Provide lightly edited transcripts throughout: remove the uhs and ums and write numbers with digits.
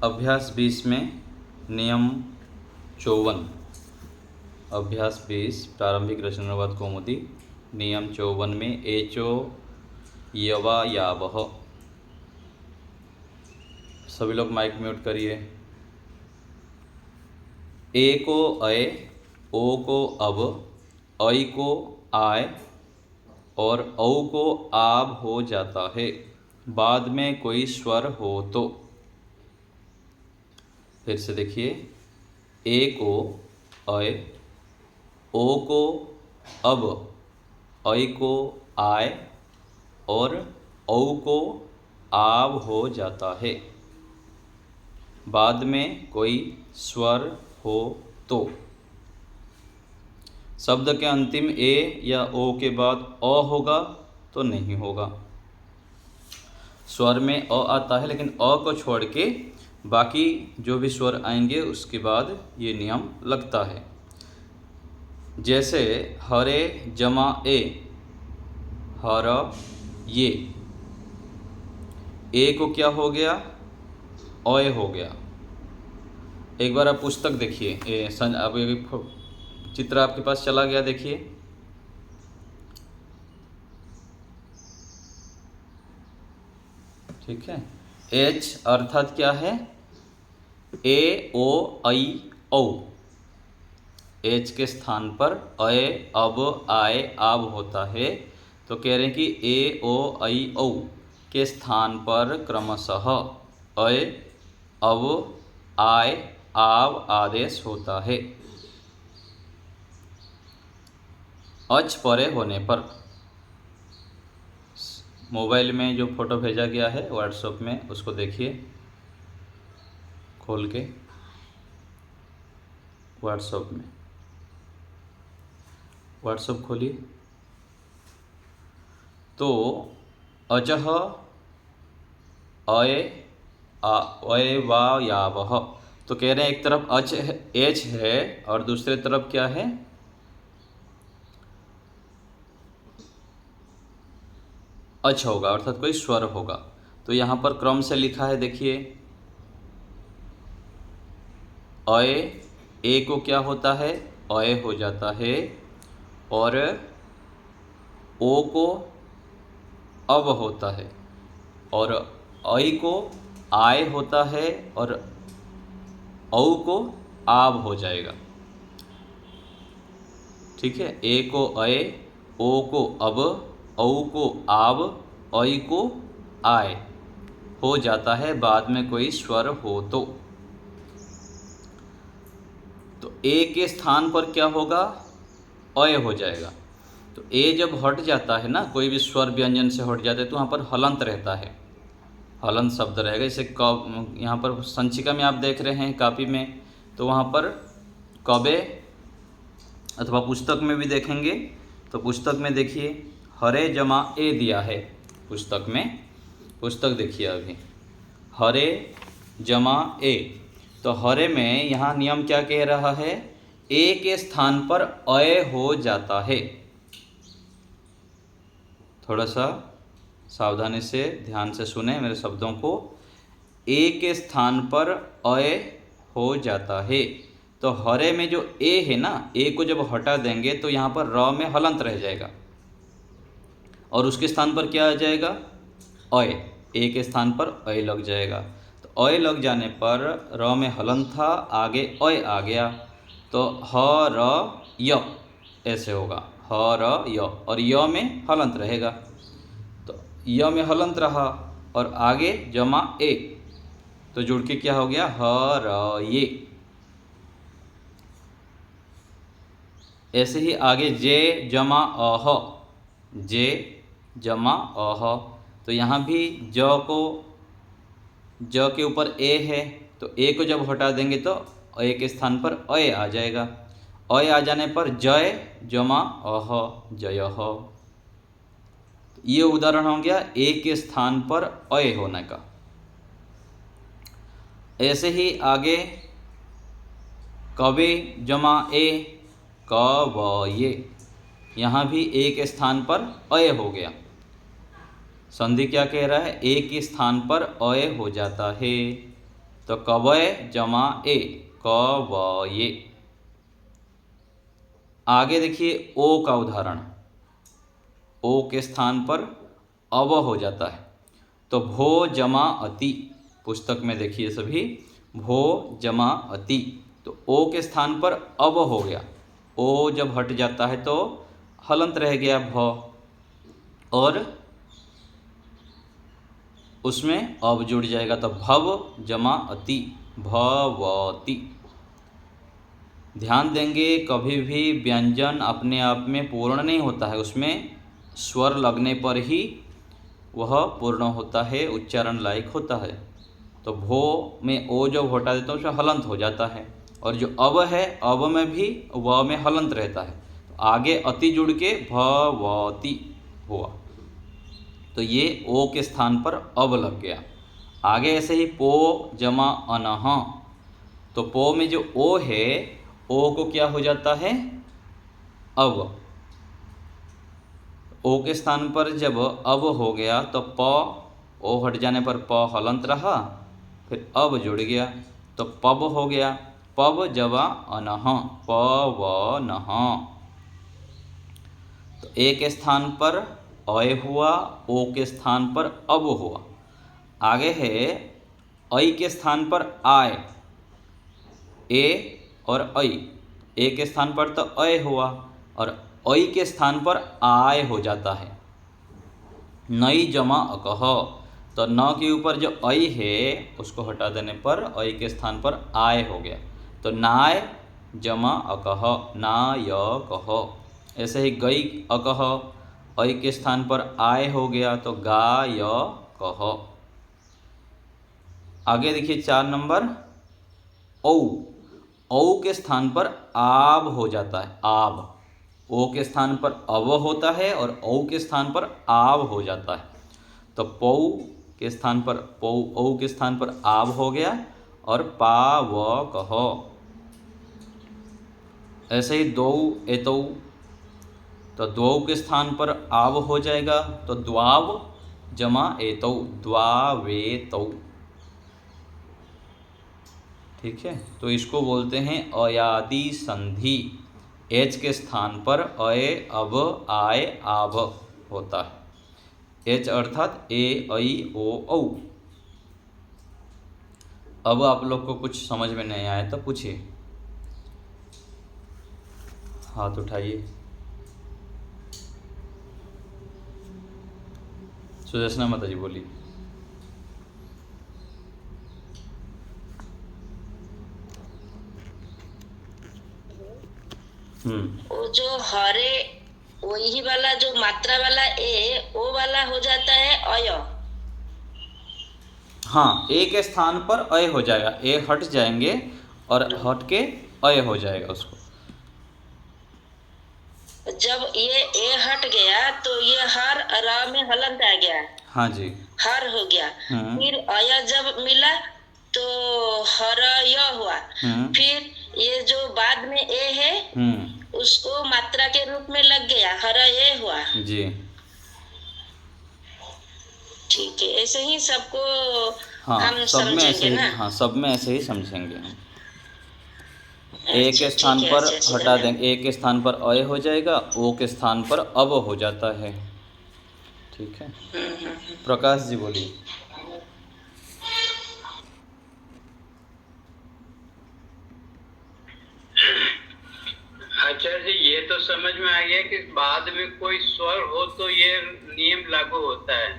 अभ्यास 20 में नियम 54। अभ्यास 20 प्रारंभिक रचनानुवाद कौमुदी नियम 54 में एचो यवा यावह। सभी लोग माइक म्यूट करिए। ए को अय, ओ को अब, ऐ को आय और औ को आब हो जाता है, बाद में कोई स्वर हो तो। फिर से देखिए, ए को अय, ओ को अब, ऐ को आय और औ को आब हो जाता है, बाद में कोई स्वर हो तो। शब्द के अंतिम ए या ओ के बाद अ होगा तो नहीं होगा। स्वर में अ आता है, लेकिन अ को छोड़ के बाकी जो भी स्वर आएंगे उसके बाद ये नियम लगता है। जैसे हरे जमा ए, हर ये, ए को क्या हो गया, अय हो गया। एक बार आप पुस्तक देखिए, अब चित्र आपके पास चला गया, देखिए। ठीक है। एच अर्थात क्या है, ए ओ ऐ औ। एच के स्थान पर अय अब आय आब होता है, तो कह रहे हैं कि ए ओ ऐ औ के स्थान पर क्रमशः अय अब आय आब आदेश होता है। अच परे होने पर, मोबाइल में जो फोटो भेजा गया है व्हाट्सएप में, उसको देखिए खोल के। व्हाट्सएप खोलिए तो अजह अय वा यावह, तो कह रहे हैं एक तरफ अच एच है और दूसरे तरफ क्या है, अच होगा, अर्थात कोई स्वर होगा। तो यहाँ पर क्रम से लिखा है, देखिए। अय, ए को क्या होता है, अय हो जाता है, और ओ को अब होता है, और ऐ को आय होता है, और औ को आब हो जाएगा। ठीक है। ए को अय, ओ को अब, औ को आब, ऐ को आय हो जाता है, बाद में कोई स्वर हो तो। तो ए के स्थान पर क्या होगा, अय हो जाएगा। तो ए जब हट जाता है ना, कोई भी स्वर व्यंजन से हट जाता है, तो वहाँ पर हलंत रहता है, हलंत शब्द रहेगा। इसे यहाँ पर संचिका में आप देख रहे हैं, कापी में, तो वहाँ पर कबे अथवा पुस्तक में भी देखेंगे। तो पुस्तक में देखिए, हरे जमा ए दिया है पुस्तक में। पुस्तक देखिए अभी, हरे जमा ए, तो हरे में यहाँ नियम क्या कह रहा है, ए के स्थान पर अय हो जाता है। थोड़ा सा सावधानी से ध्यान से सुने मेरे शब्दों को। ए के स्थान पर अय हो जाता है, तो हरे में जो ए है ना, ए को जब हटा देंगे तो यहाँ पर र में हलंत रह जाएगा, और उसके स्थान पर क्या आ जाएगा, अय। ए के स्थान पर अय लग जाएगा। तो अय लग जाने पर र में हलंत था, आगे अय आ गया, तो ह र य ऐसे होगा, ह र य, और य में हलंत रहेगा। तो य में हलंत रहा और आगे जमा ए, तो जुड़ के क्या हो गया, ह र ये। ऐसे ही आगे जे जमा अह, जे जमा अह, तो यहाँ भी ज के ऊपर ए है, तो ए को जब हटा देंगे तो ए के स्थान पर अय आ जाएगा। अय आ जाने पर जय जमा अह, जयह। ये उदाहरण हो गया ए के स्थान पर अय होने का। ऐसे ही आगे कवे जमा ए, कवये, यहाँ भी ए के स्थान पर अय हो गया। संधि क्या कह रहा है, ए के स्थान पर अय हो जाता है। तो कवय जमा ए, कवये। आगे देखिए ओ का उदाहरण, ओ के स्थान पर अव हो जाता है, तो भो जमा अति। पुस्तक में देखिए सभी, भो जमा अति, तो ओ के स्थान पर अव हो गया। ओ जब हट जाता है तो हलंत रह गया भ, और उसमें अब जुड़ जाएगा, तो भव जमा अति, भवति। ध्यान देंगे कभी भी व्यंजन अपने आप में पूर्ण नहीं होता है, उसमें स्वर लगने पर ही वह पूर्ण होता है, उच्चारण लायक होता है। तो भो में ओ जब हटा देता है उसमें हलंत हो जाता है, और जो अब है अब में भी व में हलंत रहता है, तो आगे अति जुड़ के भवति हुआ, तो ये ओ के स्थान पर अब लग गया। आगे ऐसे ही पो जमा अनह, तो पो में जो ओ है, ओ को क्या हो जाता है अब, ओ के स्थान पर जब अब हो गया तो प, ओ हट जाने पर प हलंत रहा, फिर अब जुड़ गया तो पब हो गया, पब जवा अनह, पवनः। तो ए के स्थान पर अय हुआ, ओ के स्थान पर अब हुआ। आगे है ऐ के स्थान पर आय, ए और ऐ, ए के स्थान पर तो अय हुआ, और ऐ के स्थान पर आय हो जाता है। नई जमा अकह, तो न के ऊपर जो ऐ है उसको हटा देने पर ऐ के स्थान पर आय हो गया, तो नाय जमा अकह, नायकह। ऐसे ही गई अकह, ऐ के स्थान पर आय हो गया, तो गायकह। आगे देखिए 4 नंबर औ, औ के स्थान पर आब हो जाता है, आब। ओ के स्थान पर अव होता है और औ के स्थान पर आब हो जाता है, तो पौ के स्थान पर पौ, औ के स्थान पर आब हो गया, और पावकह। ऐसे ही दौ एतौ, तो द्वौ के स्थान पर आव हो जाएगा, तो द्वाव जमा एतौ, द्वावेतौ। ठीक है, तो इसको बोलते हैं अयादि संधि। एच के स्थान पर अय अब आय आभ होता है, एच अर्थात ए ऐ ओ औ। अब आप लोग को कुछ समझ में नहीं आया तो पूछिए, हाथ उठाइए। सुदर्शना माता जी बोलिए। वो जो हरे, वही वाला जो मात्रा वाला ए, वो वाला हो जाता है अय। हाँ, ए के स्थान पर अय हो जाएगा, ए हट जाएंगे और हट के अय हो जाएगा उसको। जब ये ए हट गया तो ये हर र में हलंत आ गया, हाँ जी, हर हो गया। फिर अय जब मिला तो हर य हुआ। फिर ये जो बाद में ए है उसको मात्रा के रूप में लग गया, हर ए हुआ जी। ठीक है, ऐसे ही सबको हाँ, हम सब में ऐसे समझेंगे ही, ना। हाँ सब में ऐसे ही समझेंगे हम। ए के अच्छा, स्थान ठीक है, पर अच्छा, हटा देंगे, ए के स्थान पर अय हो जाएगा, ओ के स्थान पर अब हो जाता है। ठीक है, प्रकाश जी बोलिए। आचार्य जी, ये तो समझ में आ गया कि बाद में कोई स्वर हो तो ये नियम लागू होता है।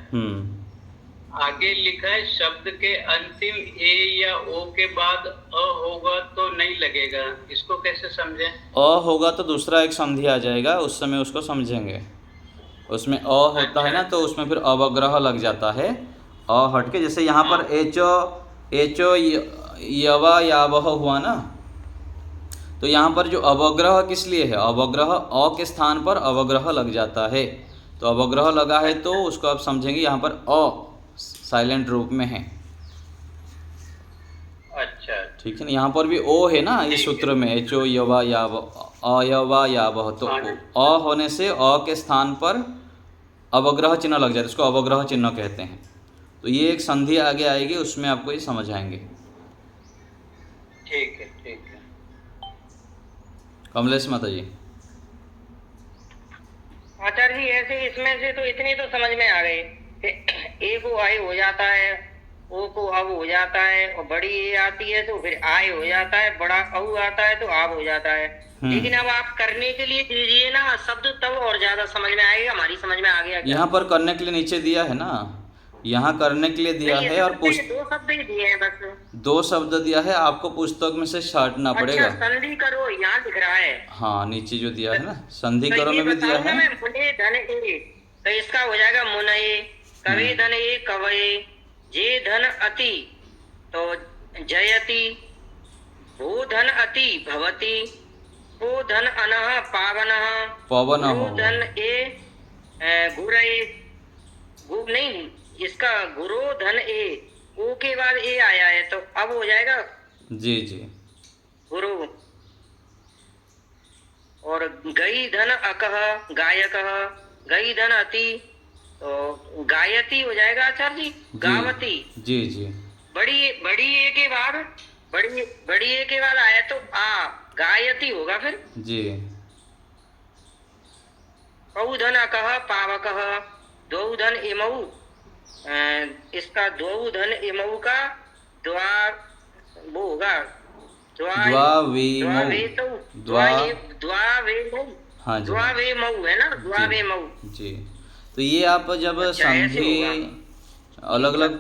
आगे लिखा है शब्द के अंतिम ए या ओ के बाद अ होगा तो नहीं लगेगा, इसको कैसे समझें? अ होगा तो दूसरा एक संधि आ जाएगा, उस समय उसको समझेंगे। उसमें अ होता है ना, तो उसमें फिर अवग्रह लग जाता है, अ हट के। जैसे यहाँ पर एचो यवा यावह हुआ ना, तो यहाँ पर जो अवग्रह किस लिए है, अवग्रह अ के स्थान पर अवग्रह लग जाता है, तो अवग्रह लगा है तो उसको आप समझेंगे यहाँ पर अ साइलेंट रूप में है। अच्छा, ठीक है ना, यहाँ पर भी ओ है ना इस सूत्र में, एचो यवा याव, अयवा यावह, तो अ होने से अ के स्थान पर अवग्रह चिन्ह लग जाता है, इसको अवग्रह चिन्ह कहते हैं। तो ये एक संधि आगे आएगी, उसमें आपको ये समझ आएंगे। ठीक है, ठीक है। कमलेश माता जी। आचार्य जी ऐसे इसमें से तो इतनी तो समझ में आ गई कि ए को आई हो जाता है, ओ को अब हो जाता है, और बड़ी ए आती है तो फिर आय हो जाता है, बड़ा औ आता है तो आब हो जाता है। लेकिन अब आप करने के लिए दीजिए ना शब्द, तब और ज्यादा समझ में आएगा। हमारी समझ में आ गया क्या? यहाँ पर करने के लिए नीचे दिया है ना, यहाँ करने के लिए दिया है, और दो शब्द ही दिए हैं बस। 2 शब्द दिया है, आपको पुस्तक में से छांटना पड़ेगा। अच्छा, संधि करो यहाँ दिख रहा है। हाँ, नीचे जो दिया है ना, संधि तो करो ये में भी दिया बताऊंगा है। मैं, मुने धन ए, तो इसका हो जाएगा मुनए, कवि धन ए कवये, जे धन अति तो जयति, भू धन अति भवति, को धन अनः पावनः, पवन गुरु हो, धन ए गुरए, गु नहीं, इसका गुरु धन ए, ओ के बाद ए आया है तो अब हो जाएगा जी जी, गुरु। और गई धन अकह गायकः, गई धन अति तो गायती हो जाएगा आचार्य जी, गावती। जी जी, बड़ी बड़ी ए के बाद, बड़ी ए के बाद आया तो आ गायती होगा फिर जी। पौ धन अकह पावकः, द्वौ धन इमऊ, इसका द्वौ धन इमऊ का द्वा वो होगा हाँ जी, द्वावे मऊ है ना, द्वावे मऊ जी। तो ये आप जब संधि, अलग अलग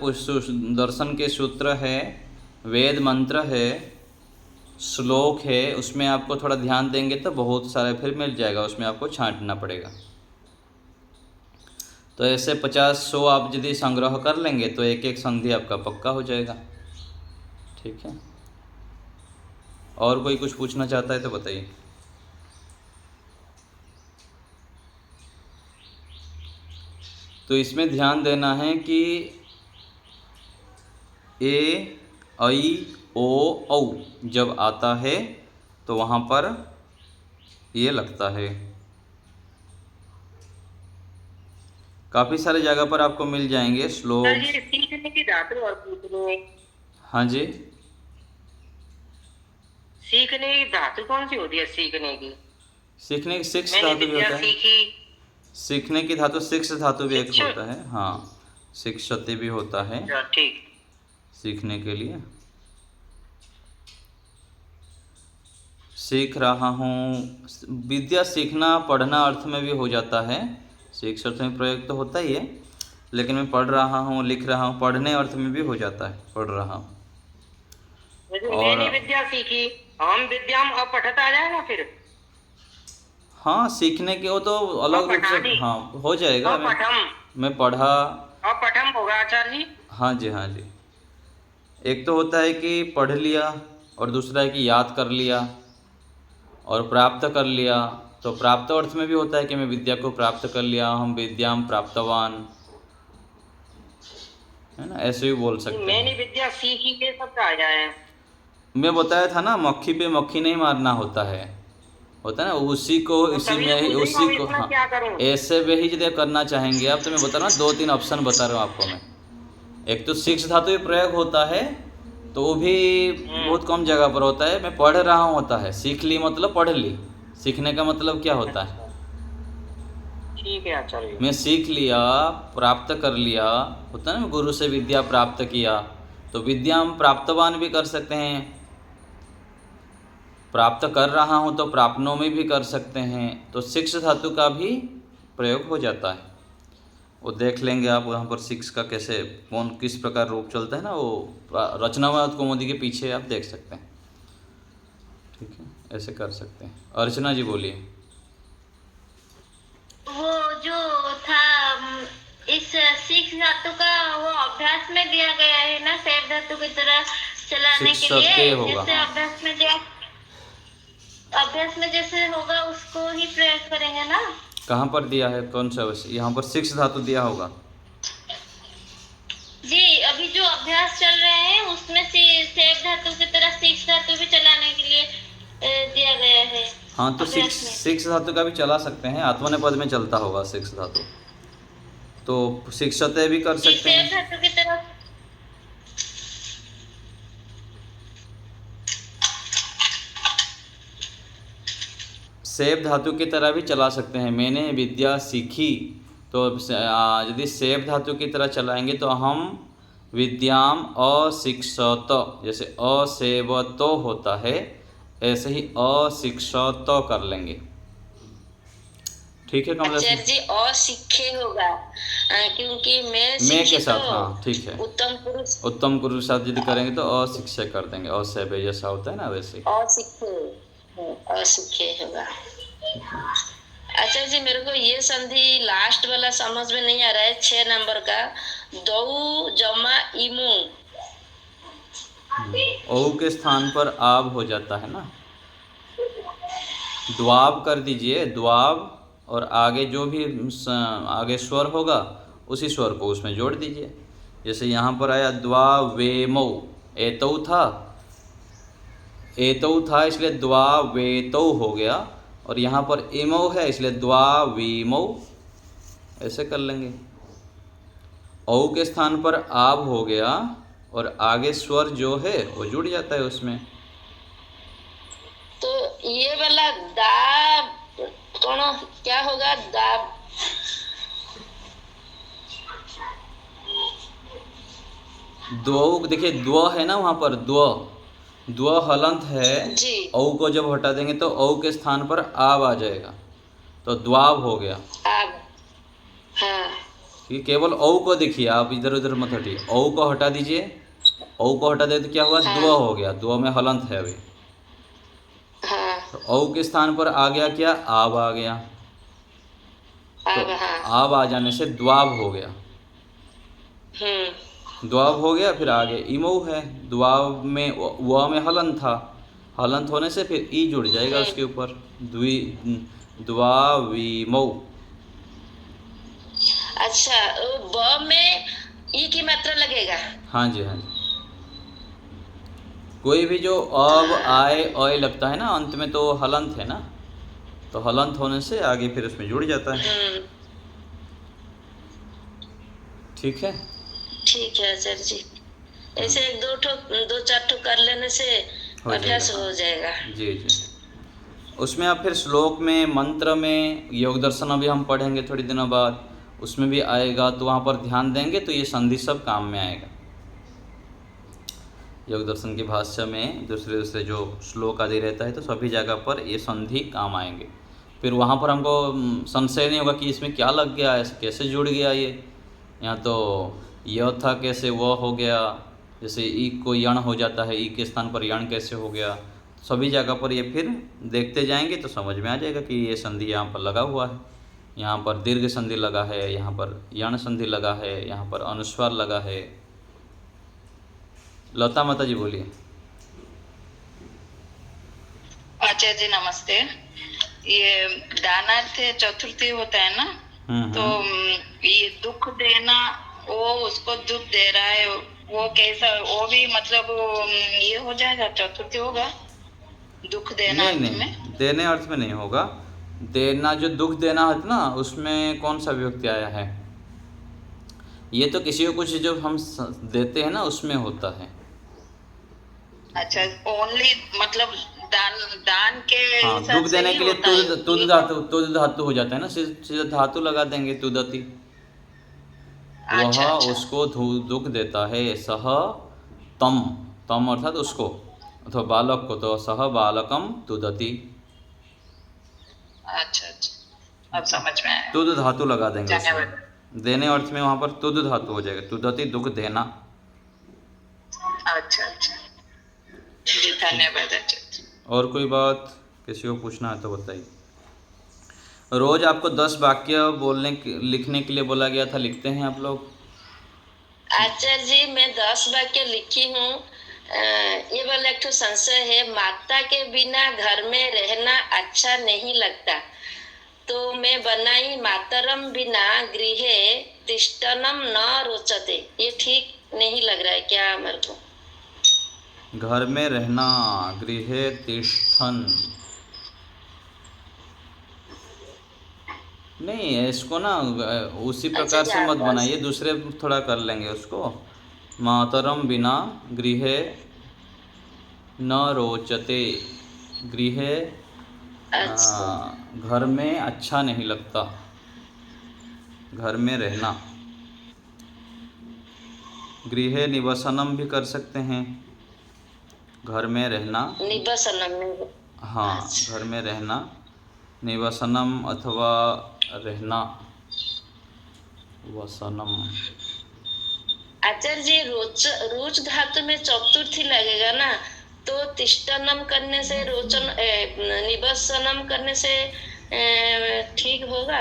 दर्शन के सूत्र है, वेद मंत्र है, श्लोक है, उसमें आपको थोड़ा ध्यान देंगे तो बहुत सारे फिर मिल जाएगा, उसमें आपको छांटना पड़ेगा। तो ऐसे 50-100 आप यदि संग्रह कर लेंगे तो एक एक संधि आपका पक्का हो जाएगा। ठीक है, और कोई कुछ पूछना चाहता है तो बताइए। तो इसमें ध्यान देना है कि ए, ऐ, ओ, औ जब आता है तो वहाँ पर ये लगता है। काफ़ी सारे जगह पर आपको मिल जाएंगे श्लोक। सीखने की धातु और पूछने। हाँ जी, सीखने की धातु कौन सी होती है? सीखने की, सीखने की 6 धातु भी होता है। सीखने की धातु 6 धातु भी एक होता है। हाँ, शिक्षते भी होता है ठीक, सीखने के लिए। सीख रहा हूँ, विद्या सीखना पढ़ना अर्थ में भी हो जाता है। सीख अर्थ में प्रयोग तो होता ही है, लेकिन मैं पढ़ रहा हूँ, लिख रहा हूँ, पढ़ने अर्थ में भी हो जाता है, पढ़ रहा हूँ। और मैंने विद्या सीखी, हम विद्याम अपठत आ जाएगा फिर। हाँ, सीखने के वो तो अलग रूप से हाँ हो जाएगा। मैं पढ़ा, अपठम होगा आचार्य जी। हाँ जी, हाँ जी। एक तो होता है कि पढ़ लिया, और दूसरा है कि याद कर लिया और प्राप्त कर लिया। तो प्राप्त अर्थ में भी होता है कि मैं विद्या को प्राप्त कर लिया, हम विद्याम प्राप्तवान, है ना, ऐसे भी बोल सकते हैं। मैंने विद्या सीखी के सब आ जाए। मैं बताया था ना, मक्खी पे मक्खी नहीं मारना होता है, होता है ना, उसी को इसी में ही, उसी को। हाँ, ऐसे वे ही यदि करना चाहेंगे आप, तो मैं बता रहा हूँ 2-3 ऑप्शन बता रहा हूँ आपको मैं। एक तो 6 धातु प्रयोग होता है, तो वो भी बहुत कम जगह पर होता है। मैं पढ़ रहा हूँ होता है, सीख ली मतलब पढ़ ली। सीखने का मतलब क्या होता है? ठीक है आचार्य। मैं सीख लिया, प्राप्त कर लिया, होता है ना, गुरु से विद्या प्राप्त किया। तो विद्या हम प्राप्तवान भी कर सकते हैं, प्राप्त कर रहा हूँ तो प्राप्तों में भी कर सकते हैं। तो 6 धातु का भी प्रयोग हो जाता है। वो देख लेंगे आप वहाँ पर 6 का कैसे, कौन किस प्रकार रूप चलता है ना, वो रचनावाद कौमुदी के पीछे आप देख सकते हैं। ठीक है, ऐसे कर सकते हैं। अर्चना जी बोलिए। वो जो था इस 6 धातु का वो अभ्यास में दिया गया है ना, सेव धातु की तरह चलाने के लिए, जैसे अभ्यास में दिया, अभ्यास में जैसे होगा उसको ही प्रयोग करेंगे ना। कहाँ पर दिया है, कौन सा? यहाँ पर 6 धातु दिया होगा जी। अभी जो अभ्यास चल रहे हैं उसमें सेव धातु की तरह 6 धातु भी चलाने के लिए दिया गया है। हाँ, तो 6 धातु का भी चला सकते हैं। आत्मनेपद में चलता होगा 6 धातु, तो शिक्षते भी कर सकते हैं। सेव धातु की तरह सेब धातु की तरह भी चला सकते हैं। मैंने विद्या सीखी, तो यदि सेब धातु की तरह चलाएंगे तो हम विद्याम अशिक्षत, जैसे असेवतो होता है ऐसे ही अशिक्षत कर लेंगे। ठीक है कमला आचार्य जी अशिक्षे होगा, क्योंकि मैं के साथ, हाँ ठीक है, उत्तम पुरुष, उत्तम पुरुष साथ यदि करेंगे तो अशिक्षे कर देंगे, असेवे जैसा होता है ना वैसे। अशिक्षे होगा। आचार्य जी मेरे को ये संधि लास्ट वाला समझ में नहीं आ रहा है, 6 नंबर का, दौ जमा इमू। औ के स्थान पर आब हो जाता है ना, द्वाब कर दीजिए, द्वाब, और आगे जो भी आगे स्वर होगा उसी स्वर को उसमें जोड़ दीजिए। जैसे यहाँ पर आया द्वावेमौ, एतौ था इसलिए द्वावेतौ हो गया, और यहाँ पर इमौ है इसलिए द्वावीमौ, ऐसे कर लेंगे। औ के स्थान पर आब हो गया और आगे स्वर जो है वो जुड़ जाता है उसमें। तो ये वाला दा कौन क्या होगा? दा द्व, देखिए द्व है ना वहाँ पर, द्व हलंत है जी। औ को जब हटा देंगे तो औ के स्थान पर आब आ जाएगा, तो द्वाब हो गया। आब, हाँ। ठीक, केवल औ को देखिए, आप इधर उधर मत हटिए, औ को हटा दीजिए, औ को हटा दे तो क्या हुआ? हाँ। द्व हो गया, द्व में हलंत है अभी, हाँ। तो औ के स्थान पर आ गया क्या? आब आ गया, तो हाँ। आब आ जाने से द्वाब हो गया। द्वाब हो गया, फिर आगे इमौ है, द्वाब में व में हलंत था, हलंत होने से फिर ई जुड़ जाएगा उसके ऊपर, द्वाविमौ। अच्छा, ब में ई की मात्रा लगेगा? हाँ जी, हाँ जी, कोई भी जो अब आए अय लगता है ना अंत में तो हलंत है ना, तो हलंत होने से आगे फिर उसमें जुड़ जाता है। ठीक है, ठीक है आचार्य जी, ऐसे 2-4 ठो कर लेने से अभ्यास हो जाएगा। जी जी। उसमें आप फिर श्लोक में, मंत्र में, योग दर्शन अभी हम पढ़ेंगे थोड़ी दिनों बाद, उसमें भी आएगा, तो वहाँ पर ध्यान देंगे तो ये संधि सब काम में आएगा। योग दर्शन की भाष्य में दूसरे जो श्लोक आदि रहता है तो सभी जगह पर ये संधि काम आएंगे। फिर वहाँ पर हमको संशय नहीं होगा कि इसमें क्या लग गया, ऐसे कैसे जुड़ गया ये, यहाँ तो य था कैसे वह हो गया, जैसे ई को यण हो जाता है, ई के स्थान पर यण कैसे हो गया। सभी जगह पर ये फिर देखते जाएंगे तो समझ में आ जाएगा कि ये संधि यहाँ पर लगा हुआ है, यहाँ पर दीर्घ संधि लगा है, यहाँ पर यण संधि लगा है, यहाँ पर अनुस्वार लगा है। लता माता जी बोलिए। आचार्य जी नमस्ते। ये दानार्थ चतुर्थी होता है ना, तो ये दुख देना, वो उसको दुख दे रहा है, वो कैसा, वो भी मतलब ये हो जाएगा, चतुर्थी होगा दुख देना? नहीं, देने अर्थ में नहीं होगा। देना, जो दुख देना है ना, उसमें कौन सा विभक्ति आया है? ये तो किसी को कुछ जो हम देते हैं ना उसमें होता है। अच्छा, ओनली मतलब दान के, हाँ, दुख देने के लिए तुद धातु हो जाता है ना, सीधा धातु लगा देंगे, तुदति। वह उसको दुख देता है, सह तम अर्थात उसको, अथवा बालक को, तो सह बालकम तुदति। अच्छा, अब समझ में आया। तुद धातु लगा देंगे उसमें। देने अर्थ में वहाँ पर तुद धातु हो जाएगा, तुदति, दुख देना। अच्छा, जी धन्यवाद। और कोई बात किसी को पूछना है तो बताइए। रोज आपको 10 वाक्य लिखने के लिए बोला गया था, लिखते हैं आप लोग? आचार्य जी मैं 10 वाक्य लिखी हूँ। ये वाला एक तो संशय है, माता के बिना घर में रहना अच्छा नहीं लगता, तो मैं बनाई मातरम बिना गृहे तिष्ठनम न रोचते। ये ठीक नहीं लग रहा है क्या मेरे को? घर में रहना, गृहे तिष्ठन, नहीं इसको ना उसी प्रकार से मत बनाइए, दूसरे थोड़ा कर लेंगे उसको। मातरम बिना गृहे न रोचते, गृहे अच्छा। घर में अच्छा नहीं लगता, घर में रहना। गृहे निवसनम भी कर सकते हैं, घर में रहना। निवसनम। हाँ, घर में रहना, निवसनम अथवा रहना, वसनम। आचार्य जी, रोच धातु में चतुर्थी लगेगा ना, तो तिष्ठनम करने से निवसनम करने से ठीक होगा?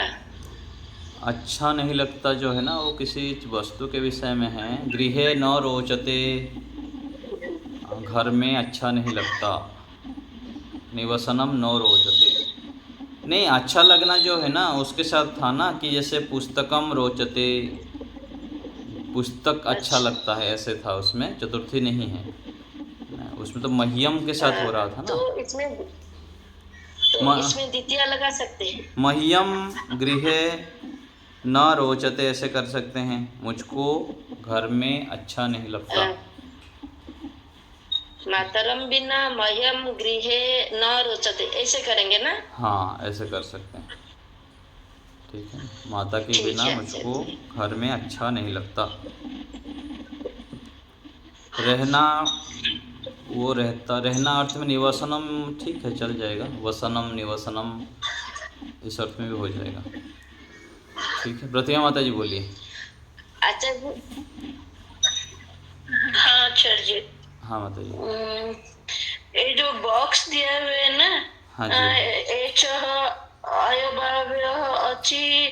अच्छा नहीं लगता जो है ना, वो किसी वस्तु के विषय में है। गृहे न रोचते, घर में अच्छा नहीं लगता। निवसनम न रोचते, नहीं अच्छा लगना जो है ना उसके साथ था ना, कि जैसे पुस्तकम रोचते, पुस्तक अच्छा लगता है, ऐसे था उसमें, चतुर्थी नहीं है उसमें, तो मह्यम के साथ हो रहा था ना। तो इसमें द्वितीय लगा सकते हैं। मह्यम गृहे न रोचते ऐसे कर सकते हैं, मुझको घर में अच्छा नहीं लगता। मातरम बिना मह्यम गृहे न रोचते ऐसे करेंगे ना? हाँ, ऐसे कर सकते हैं, ठीक है। माता के बिना मुझको घर में अच्छा नहीं लगता। रहना, वो रहता, रहना अर्थ में निवसनम, ठीक है, चल जाएगा। वसनम निवसनम इस अर्थ में भी हो जाएगा, ठीक है। प्रतिमा माता जी बोलिए। अच्छा जी। हाँ आचार्य। हाँ माता जी। ये जो बॉक्स दिया हुआ है ना, हाँ जी। एच अयभाव्य अची,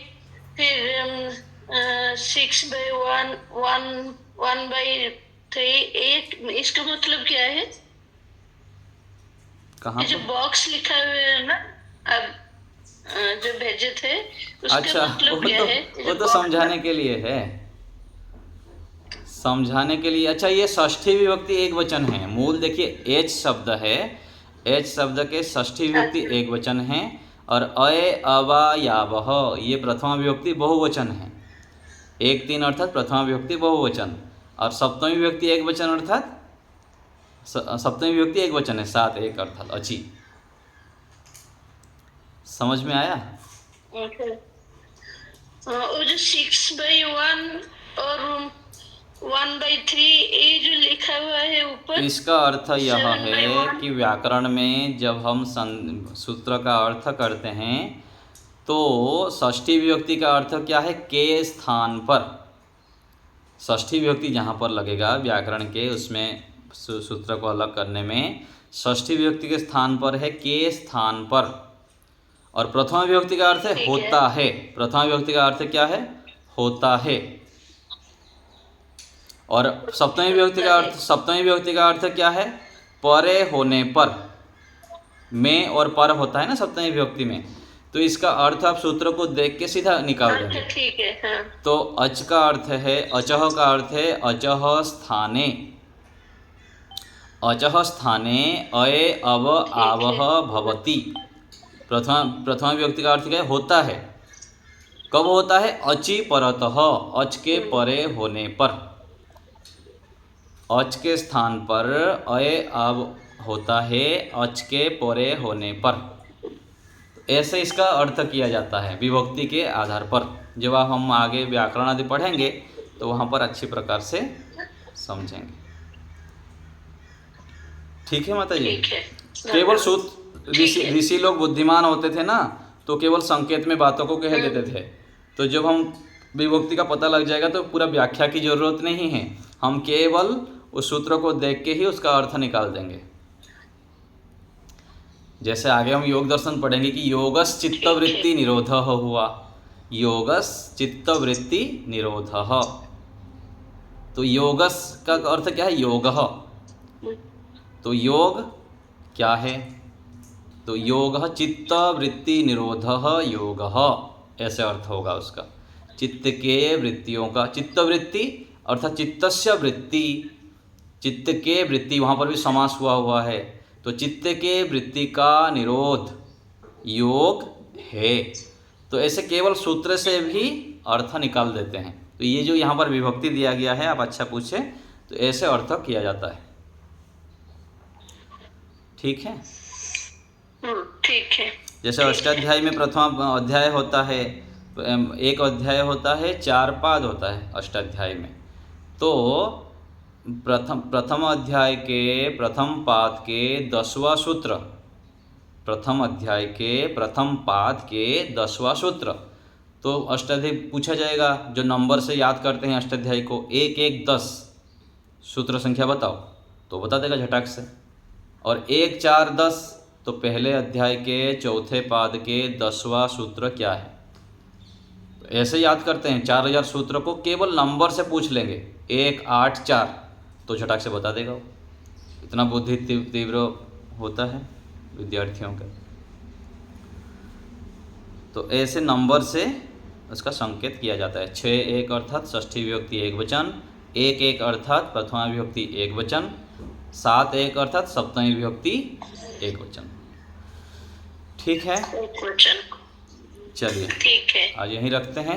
फिर 6/1 1/3, इसका मतलब क्या है? कहाँ जो पर? बॉक्स लिखा हुआ है ना, अब जो भेजे थे, उसका अच्छा, मतलब क्या है? वो तो समझाने के लिए है, समझाने के लिए। अच्छा, ये षष्ठी विभक्ति एक वचन है। मूल देखिए, एच शब्द है, एच शब्द के षष्ठी विभक्ति एक वचन है, और अय अवा यावह ये प्रथमा विभक्ति बहुवचन है। 1-3 अर्थात प्रथमा विभक्ति बहुवचन, और सप्तमी विभक्ति एक वचन अर्थात सप्तमी विभक्ति एक वचन है, 7-1 अर्थात अची। समझ में आया? वो जो 6/1 और 1/3 ये जो लिखा हुआ है ऊपर, इसका अर्थ यह है कि व्याकरण में जब हम सूत्र का अर्थ करते हैं तो षष्ठी विभक्ति का अर्थ क्या है? के स्थान पर। षष्ठी विभक्ति जहाँ पर लगेगा व्याकरण के, उसमें सूत्र को अलग करने में षष्ठी विभक्ति के स्थान पर है, के स्थान पर। और प्रथमा विभक्ति का अर्थ है होता है। प्रथमा विभक्ति का अर्थ क्या है? होता है। और सप्तमी विभक्ति का अर्थ क्या है? परे होने पर। में और पर होता है ना सप्तमी विभक्ति में, तो इसका अर्थ आप सूत्र को देख के सीधा निकाल देंगे। ठीक है। हाँ। तो अच का अर्थ है, अचह का अर्थ है अचह स्थाने। अचह स्थाने अये अव आवह भवति। प्रथमा विभक्ति का अर्थ क्या है? होता है। कब होता है? अचि परतः, अच के परे होने पर। अच के स्थान पर अय अब होता है अच के परे होने पर। ऐसे इसका अर्थ किया जाता है विभक्ति के आधार पर। जब हम आगे व्याकरण आदि पढ़ेंगे तो वहाँ पर अच्छी प्रकार से समझेंगे, ठीक है माता जी? केवल ऋषि लोग बुद्धिमान होते थे ना, तो केवल संकेत में बातों को कह देते थे। तो जब हम विभक्ति का पता लग जाएगा तो पूरा व्याख्या की जरूरत नहीं है, हम केवल उस सूत्र को देख के ही उसका अर्थ निकाल देंगे। जैसे आगे हम योग दर्शन पढ़ेंगे कि योगस चित्तवृत्ति निरोधः हुआ। योगस चित्तवृत्ति निरोधः, तो योगस का अर्थ क्या है? योगः। तो योग क्या है? तो योगः चित्तवृत्ति निरोधः योगः, ऐसे अर्थ होगा उसका। चित्त के वृत्तियों का, चित्तवृत्ति अर्थात चित्तस्य वृत्ति, चित्त के वृत्ति, वहाँ पर भी समास हुआ है। तो चित्त के वृत्ति का निरोध योग है। तो ऐसे केवल सूत्र से भी अर्थ निकाल देते हैं। तो ये जो यहाँ पर विभक्ति दिया गया है, आप अच्छा पूछे तो ऐसे अर्थ किया जाता है, ठीक है? ठीक है। जैसे अष्टाध्यायी में प्रथम अध्याय होता है, एक अध्याय होता है, 4 पाद होता है अष्टाध्यायी में। तो प्रथम अध्याय के प्रथम पाद के 10वां सूत्र, प्रथम अध्याय के प्रथम पाद के 10वां सूत्र, तो अष्टाध्यायी पूछा जाएगा, जो नंबर से याद करते हैं अष्टाध्यायी को, 1 1 10 सूत्र संख्या बताओ, तो बता देगा झटाक से। और 1 4 10, तो पहले अध्याय के चौथे पाद के 10वां सूत्र क्या है। तो ऐसे याद करते हैं, 4000 सूत्र को केवल नंबर से पूछ लेंगे, 1 8 4, तो झटाक से बता देगा वो। इतना बुद्धि तीव्र होता है विद्यार्थियों का। तो ऐसे नंबर से उसका संकेत किया जाता है। 6 1 अर्थात षष्ठी विभक्ति एक वचन, 1 1 अर्थात प्रथमा विभक्ति एक वचन, 7 1 अर्थात सप्तमी विभक्ति एक वचन। ठीक है, एक वचन। चलिए ठीक है। आज यहीं रखते हैं।